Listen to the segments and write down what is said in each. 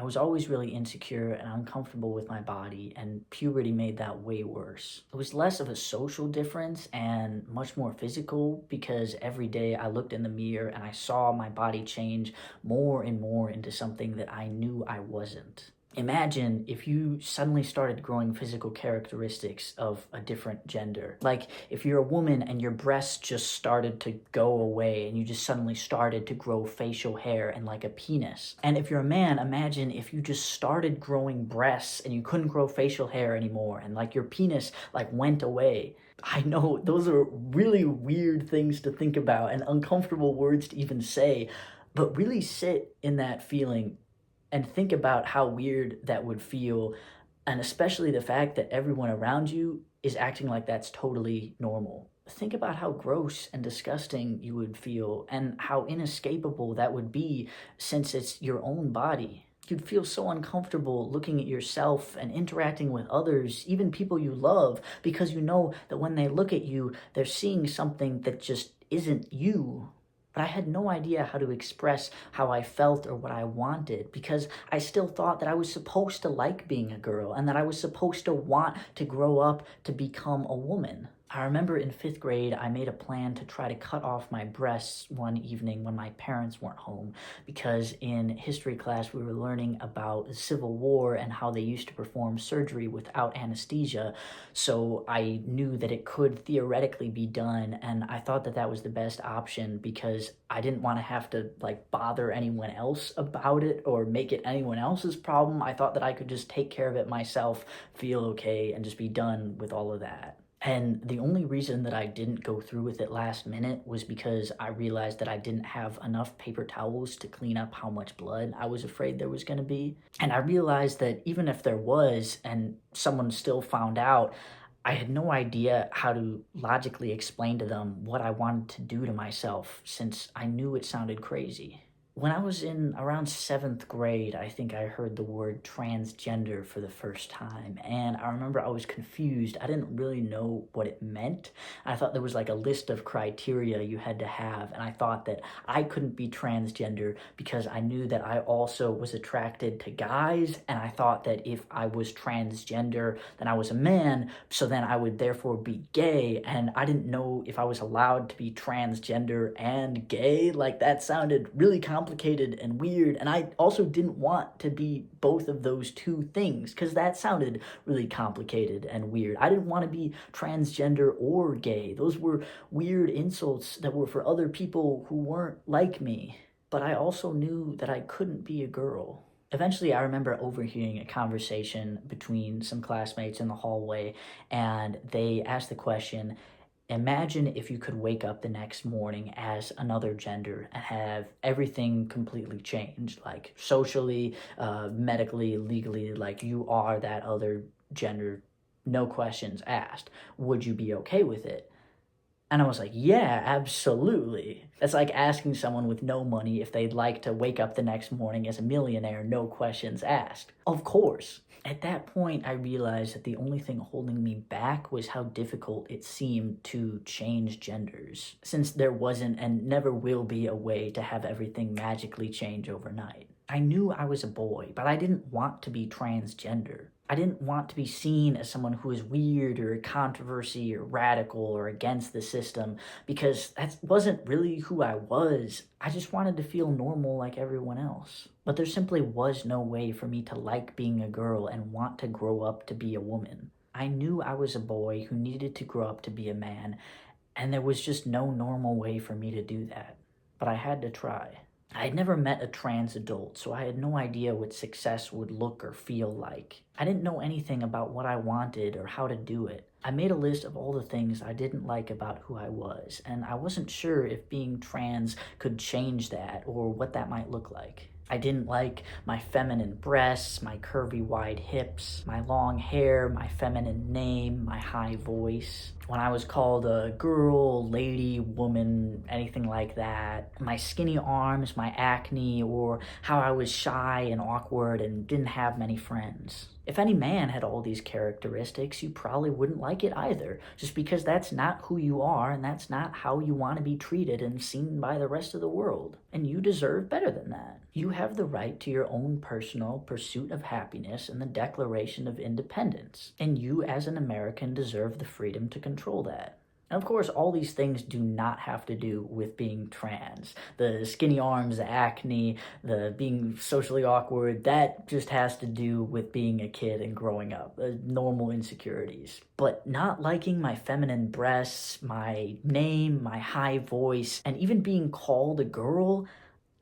was always really insecure and uncomfortable with my body, and puberty made that way worse. It was less of a social difference and much more physical because every day I looked in the mirror and I saw my body change more and more into something that I knew I wasn't. Imagine if you suddenly started growing physical characteristics of a different gender. Like if you're a woman and your breasts just started to go away and you just suddenly started to grow facial hair and like a penis. And if you're a man, imagine if you just started growing breasts and you couldn't grow facial hair anymore and like your penis like went away. I know those are really weird things to think about and uncomfortable words to even say, but really sit in that feeling and think about how weird that would feel, and especially the fact that everyone around you is acting like that's totally normal. Think about how gross and disgusting you would feel and how inescapable that would be since it's your own body. You'd feel so uncomfortable looking at yourself and interacting with others, even people you love, because you know that when they look at you, they're seeing something that just isn't you. But I had no idea how to express how I felt or what I wanted because I still thought that I was supposed to like being a girl and that I was supposed to want to grow up to become a woman. I remember in 5th grade, I made a plan to try to cut off my breasts one evening when my parents weren't home because in history class we were learning about the Civil War and how they used to perform surgery without anesthesia. So I knew that it could theoretically be done, and I thought that that was the best option because I didn't want to have to like bother anyone else about it or make it anyone else's problem. I thought that I could just take care of it myself, feel okay, and just be done with all of that. And the only reason that I didn't go through with it last minute was because I realized that I didn't have enough paper towels to clean up how much blood I was afraid there was going to be. And I realized that even if there was and someone still found out, I had no idea how to logically explain to them what I wanted to do to myself since I knew it sounded crazy. When I was in around 7th grade, I think I heard the word transgender for the first time. And I remember I was confused. I didn't really know what it meant. I thought there was like a list of criteria you had to have. And I thought that I couldn't be transgender because I knew that I also was attracted to guys. And I thought that if I was transgender, then I was a man. So then I would therefore be gay. And I didn't know if I was allowed to be transgender and gay. Like that sounded really complicated and weird, and I also didn't want to be both of those two things because that sounded really complicated and weird. I didn't want to be transgender or gay. Those were weird insults that were for other people who weren't like me. But I also knew that I couldn't be a girl. Eventually, I remember overhearing a conversation between some classmates in the hallway, and they asked the question, imagine if you could wake up the next morning as another gender and have everything completely changed, like socially, medically, legally, like you are that other gender, no questions asked. Would you be okay with it? And I was like, yeah, absolutely. That's like asking someone with no money if they'd like to wake up the next morning as a millionaire, no questions asked. Of course. At that point, I realized that the only thing holding me back was how difficult it seemed to change genders, since there wasn't and never will be a way to have everything magically change overnight. I knew I was a boy, but I didn't want to be transgender. I didn't want to be seen as someone who is weird or a controversy or radical or against the system because that wasn't really who I was. I just wanted to feel normal like everyone else. But there simply was no way for me to like being a girl and want to grow up to be a woman. I knew I was a boy who needed to grow up to be a man, and there was just no normal way for me to do that. But I had to try. I had never met a trans adult, so I had no idea what success would look or feel like. I didn't know anything about what I wanted or how to do it. I made a list of all the things I didn't like about who I was, and I wasn't sure if being trans could change that or what that might look like. I didn't like my feminine breasts, my curvy wide hips, my long hair, my feminine name, my high voice. When I was called a girl, lady, woman, anything like that, my skinny arms, my acne, or how I was shy and awkward and didn't have many friends. If any man had all these characteristics, you probably wouldn't like it either, just because that's not who you are and that's not how you want to be treated and seen by the rest of the world. And you deserve better than that. You have the right to your own personal pursuit of happiness and the Declaration of Independence. And you, as an American, deserve the freedom to control that. And of course, all these things do not have to do with being trans. The skinny arms, the acne, the being socially awkward, that just has to do with being a kid and growing up, normal insecurities. But not liking my feminine breasts, my name, my high voice, and even being called a girl,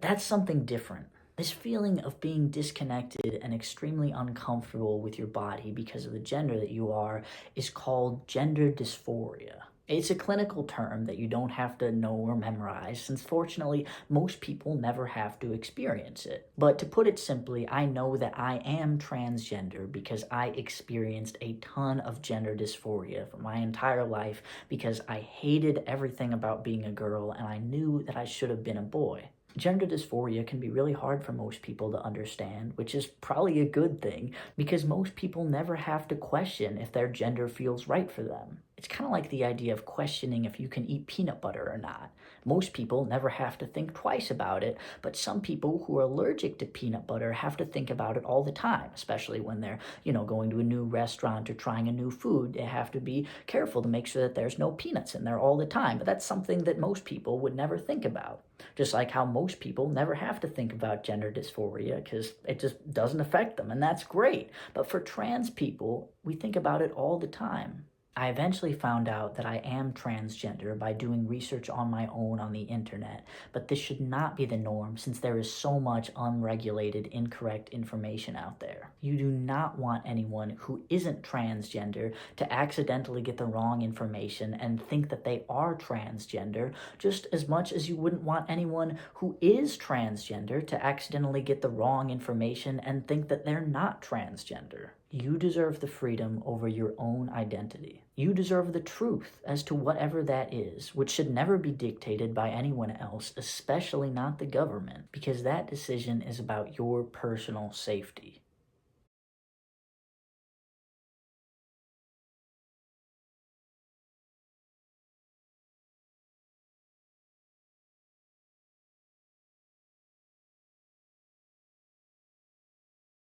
that's something different. This feeling of being disconnected and extremely uncomfortable with your body because of the gender that you are is called gender dysphoria. It's a clinical term that you don't have to know or memorize, since fortunately most people never have to experience it. But to put it simply, I know that I am transgender because I experienced a ton of gender dysphoria for my entire life because I hated everything about being a girl and I knew that I should have been a boy. Gender dysphoria can be really hard for most people to understand, which is probably a good thing because most people never have to question if their gender feels right for them. It's kind of like the idea of questioning if you can eat peanut butter or not. Most people never have to think twice about it, but some people who are allergic to peanut butter have to think about it all the time, especially when they're, going to a new restaurant or trying a new food. They have to be careful to make sure that there's no peanuts in there all the time, but that's something that most people would never think about. Just like how most people never have to think about gender dysphoria because it just doesn't affect them, and that's great. But for trans people, we think about it all the time. I eventually found out that I am transgender by doing research on my own on the internet, but this should not be the norm since there is so much unregulated, incorrect information out there. You do not want anyone who isn't transgender to accidentally get the wrong information and think that they are transgender, just as much as you wouldn't want anyone who is transgender to accidentally get the wrong information and think that they're not transgender. You deserve the freedom over your own identity. You deserve the truth as to whatever that is, which should never be dictated by anyone else, especially not the government, because that decision is about your personal safety.